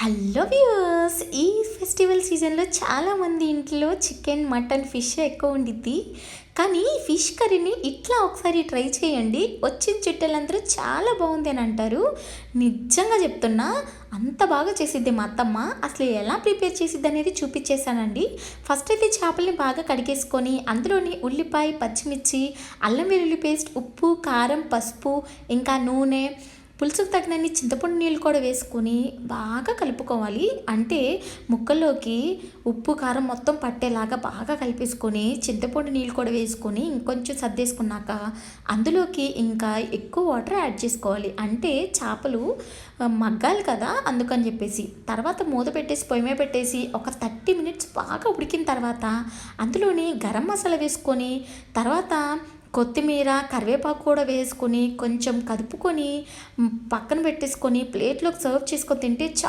Hello viewers, ఈ festival సీజన్లో చాలామంది ఇంట్లో చికెన్ మటన్ ఫిష్ ఎక్కువ ఉండిద్ది. కానీ ఫిష్ కర్రీని ఇట్లా ఒకసారి ట్రై చేయండి. వచ్చిన చుట్టాలందరూ చాలా బాగుంది అని అంటారు. నిజంగా చెప్తున్నా, అంత బాగా చేసిద్ది మా అత్తమ్మ. అసలు ఎలా ప్రిపేర్ చేసిద్ది అనేది చూపించేసానండి. ఫస్ట్ అయితే చేపల్ని బాగా కడిగేసుకొని అందులోని ఉల్లిపాయ, పచ్చిమిర్చి, అల్లం వెల్లుల్లి పేస్ట్, ఉప్పు, కారం, పసుపు, ఇంకా నూనె, పులుసుకు తగినన్ని చింతపండు నీళ్ళు కూడా వేసుకొని బాగా కలుపుకోవాలి. అంటే ముక్కల్లోకి ఉప్పు కారం మొత్తం పట్టేలాగా బాగా కలిపేసుకొని చింతపండు నీళ్ళు కూడా వేసుకొని ఇంకొంచెం సర్దేసుకున్నాక అందులోకి ఇంకా ఎక్కువ వాటర్ యాడ్ చేసుకోవాలి. అంటే చేపలు మగ్గాలి కదా, అందుకని చెప్పేసి తర్వాత మూత పెట్టేసి పొయ్యి మీద పెట్టేసి ఒక 30 మినిట్స్ బాగా ఉడికిన తర్వాత అందులోని గరం మసాలా వేసుకొని తర్వాత కొత్తిమీర, కరివేపాకు కూడా వేసుకొని కొంచెం కదుపుకొని పక్కన పెట్టేసుకొని ప్లేట్లోకి సర్వ్ చేసుకొని తింటే